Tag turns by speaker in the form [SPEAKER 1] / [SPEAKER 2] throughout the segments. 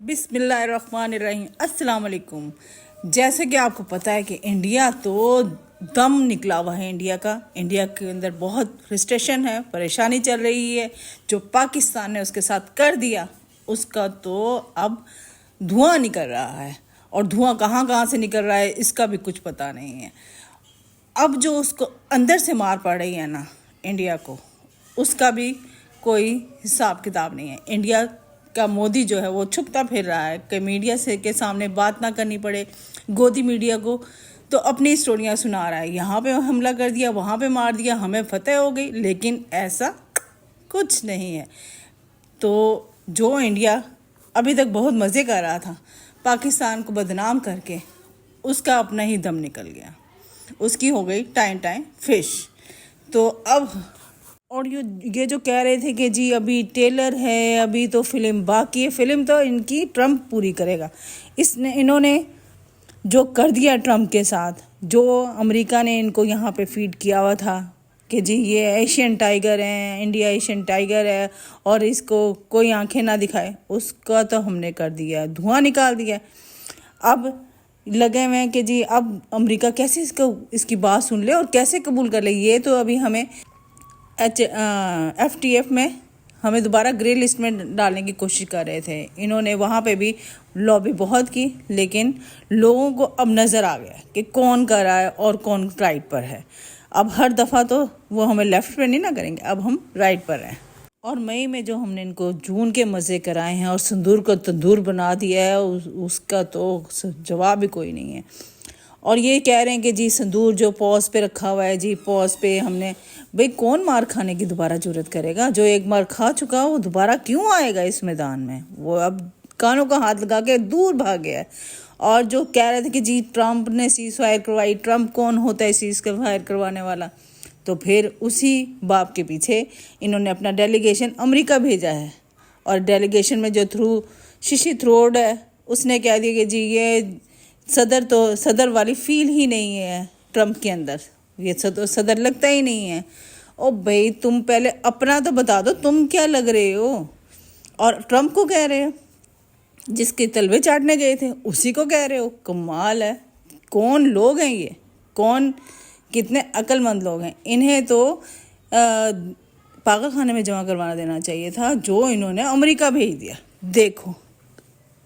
[SPEAKER 1] بسم اللہ الرحمن الرحیم۔ السلام علیکم۔ جیسے کہ آپ کو پتہ ہے کہ انڈیا تو دم نکلا ہوا ہے انڈیا کے اندر بہت ریسٹریکشن ہے، پریشانی چل رہی ہے۔ جو پاکستان نے اس کے ساتھ کر دیا اس کا تو اب دھواں نکل رہا ہے، اور دھواں کہاں سے نکل رہا ہے اس کا بھی کچھ پتہ نہیں ہے۔ اب جو اس کو اندر سے مار پڑ رہی ہے نا انڈیا کو، اس کا بھی کوئی حساب کتاب نہیں ہے۔ انڈیا کا مودی جو ہے وہ چھپتا پھر رہا ہے کہ میڈیا سے کے سامنے بات نہ کرنی پڑے، گودی میڈیا کو تو اپنی اسٹوریاں سنا رہا ہے، یہاں پہ حملہ کر دیا، وہاں پہ مار دیا، ہمیں فتح ہو گئی، لیکن ایسا کچھ نہیں ہے۔ تو جو انڈیا ابھی تک بہت مزے کر رہا تھا پاکستان کو بدنام کر کے، اس کا اپنا ہی دم نکل گیا، اس کی ہو گئی ٹائم فش۔ تو اب اور یہ جو کہہ رہے تھے کہ جی ابھی ٹیلر ہے، ابھی تو فلم باقی ہے، فلم تو ان کی ٹرمپ پوری کرے گا۔ انہوں نے جو کر دیا ٹرمپ کے ساتھ، جو امریکہ نے ان کو یہاں پہ فیڈ کیا ہوا تھا کہ جی یہ ایشین ٹائیگر ہیں، انڈیا ایشین ٹائیگر ہے اور اس کو کوئی آنکھیں نہ دکھائے، اس کا تو ہم نے کر دیا، دھواں نکال دیا۔ اب لگے ہوئے ہیں کہ جی اب امریکہ کیسے اس کی بات سن لے اور کیسے قبول کر لے۔ یہ تو ابھی ہمیں FTF میں ہمیں دوبارہ گرے لسٹ میں ڈالنے کی کوشش کر رہے تھے۔ انہوں نے وہاں پہ بھی لابی بہت کی، لیکن لوگوں کو اب نظر آ گیا کہ کون کر رہا ہے اور کون رائٹ پر ہے۔ اب ہر دفعہ تو وہ ہمیں لیفٹ پہ نہیں نہ کریں گے، اب ہم رائٹ پر ہیں۔ اور مئی میں جو ہم نے ان کو جون کے مزے کرائے ہیں اور سندور کو تندور بنا دیا ہے، اس کا تو جواب ہی کوئی نہیں ہے۔ اور یہ کہہ رہے ہیں کہ جی سندور جو پوز پہ رکھا ہوا ہے، جی پوز پہ ہم نے، بھئی کون مار کھانے کی دوبارہ جرت کرے گا؟ جو ایک مار کھا چکا وہ دوبارہ کیوں آئے گا اس میدان میں؟ وہ اب کانوں کا ہاتھ لگا کے دور بھاگ گیا ہے۔ اور جو کہہ رہے تھے کہ جی ٹرمپ نے سیز فائر کروائی، ٹرمپ کون ہوتا ہے سیز فائر کروانے والا؟ تو پھر اسی باپ کے پیچھے انہوں نے اپنا ڈیلیگیشن امریکہ بھیجا ہے، اور ڈیلیگیشن میں جو ششی تھروڈ ہے اس نے کہہ دیا کہ جی یہ صدر والی فیل ہی نہیں ہے ٹرمپ کے اندر، یہ صدر لگتا ہی نہیں ہے۔ او بھئی تم پہلے اپنا تو بتا دو تم کیا لگ رہے ہو، اور ٹرمپ کو کہہ رہے ہو، جس کے تلوے چاٹنے گئے تھے اسی کو کہہ رہے ہو۔ کمال ہے، کون لوگ ہیں یہ، کتنے عقل مند لوگ ہیں۔ انہیں تو پاگل خانے میں جمع کروانا دینا چاہیے تھا، جو انہوں نے امریکہ بھیج دیا۔ دیکھو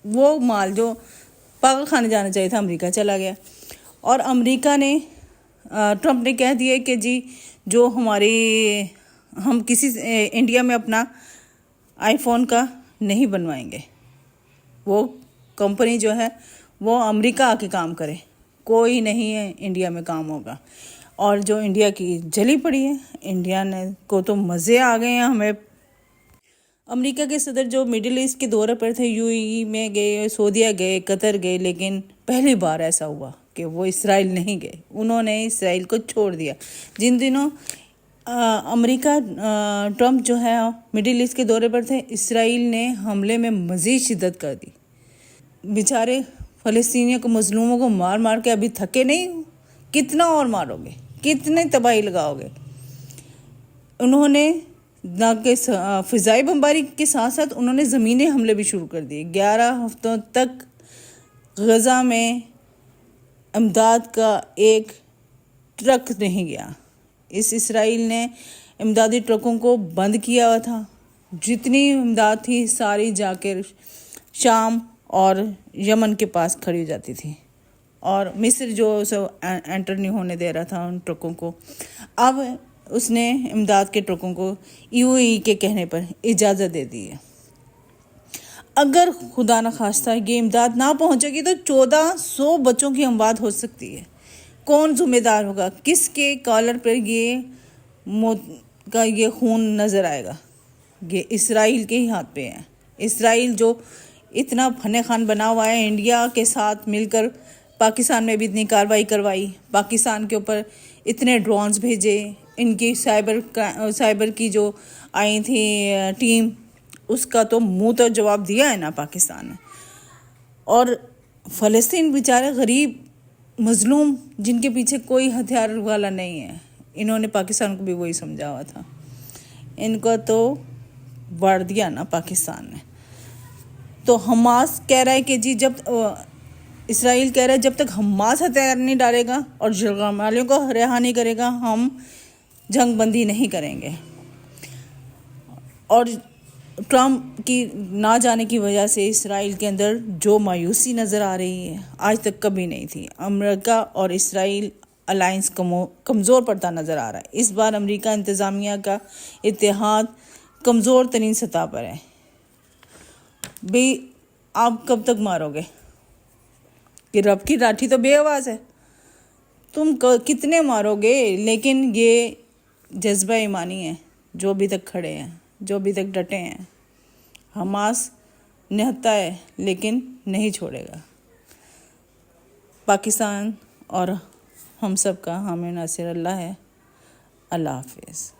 [SPEAKER 1] وہ مال جو پاگل خانے جانا چاہیے تھا امریکہ چلا گیا۔ اور امریکہ نے ٹرمپ نے کہہ دیا کہ جی جو ہم کسی انڈیا میں اپنا آئی فون کا نہیں بنوائیں گے، وہ کمپنی جو ہے وہ امریکہ آ کے کام کرے، کوئی نہیں ہے انڈیا میں کام ہوگا۔ اور جو انڈیا کی جلی پڑی ہے، انڈیا نے کو تو مزے آ گئے ہیں۔ ہمیں امریکہ کے صدر جو مڈل ایسٹ کے دورے پر تھے، UAE میں گئے، سعودیہ گئے، قطر گئے، لیکن پہلی بار ایسا ہوا کہ وہ اسرائیل نہیں گئے، انہوں نے اسرائیل کو چھوڑ دیا۔ جن دنوں امریکہ ٹرمپ جو ہے مڈل ایسٹ کے دورے پر تھے، اسرائیل نے حملے میں مزید شدت کر دی۔ بیچارے فلسطینیوں کو، مظلوموں کو مار مار کے ابھی تھکے نہیں؟ کتنا اور مارو گے؟ کتنے تباہی لگاؤ گے؟ انہوں نے نہ کہ فضائی بمباری کے ساتھ ساتھ انہوں نے زمینی حملے بھی شروع کر دیے۔ 11 ہفتوں تک غزہ میں امداد کا ایک ٹرک نہیں گیا۔ اس اسرائیل نے امدادی ٹرکوں کو بند کیا ہوا تھا، جتنی امداد تھی ساری جا کے شام اور یمن کے پاس کھڑی ہو جاتی تھی، اور مصر جو اسے انٹر نہیں ہونے دے رہا تھا ان ٹرکوں کو۔ اب اس نے امداد کے ٹرکوں کو UAE کے کہنے پر اجازت دے دی ہے۔ اگر خدا نخواستہ یہ امداد نہ پہنچے گی تو 1400 بچوں کی اموات ہو سکتی ہے۔ کون ذمہ دار ہوگا؟ کس کے کالر پر یہ خون نظر آئے گا؟ یہ اسرائیل کے ہی ہاتھ پہ ہے۔ اسرائیل جو اتنا فن خان بنا ہوا ہے، انڈیا کے ساتھ مل کر پاکستان میں بھی اتنی کارروائی کروائی، پاکستان کے اوپر اتنے ڈرونز بھیجے، ان کی سائبر کی جو آئی تھی ٹیم، اس کا تو منہ تو جواب دیا ہے نا پاکستان نے۔ اور فلسطین بیچارے غریب مظلوم جن کے پیچھے کوئی ہتھیار والا نہیں ہے، انہوں نے پاکستان کو بھی وہی سمجھا ہوا تھا، ان کو تو بڑھ دیا نا پاکستان نے۔ تو حماس کہہ رہا ہے کہ جی اسرائیل کہہ رہا ہے جب تک حماس ہتھیار نہیں ڈالے گا اور جرم والوں کو رہا نہیں کرے گا ہم جنگ بندی نہیں کریں گے. اور ٹرمپ کی نہ جانے کی وجہ سے اسرائیل کے اندر جو مایوسی نظر آ رہی ہے آج تک کبھی نہیں تھی. امریکہ اور اسرائیل الائنس کمزور پڑتا نظر آ رہا ہے. اس بار امریکہ انتظامیہ کا اتحاد کمزور ترین سطح پر ہے. بھئی آپ کب تک مارو گے؟ کہ رب کی لاٹھی تو بے آواز ہے، تم کتنے مارو گے؟ لیکن یہ جذبہ ایمانی ہے جو ابھی تک کھڑے ہیں، جو ابھی تک ڈٹے ہیں. حماس نہتا ہے لیکن نہیں چھوڑے گا. پاکستان اور ہم سب کا حامی ناصر اللہ ہے. اللہ حافظ.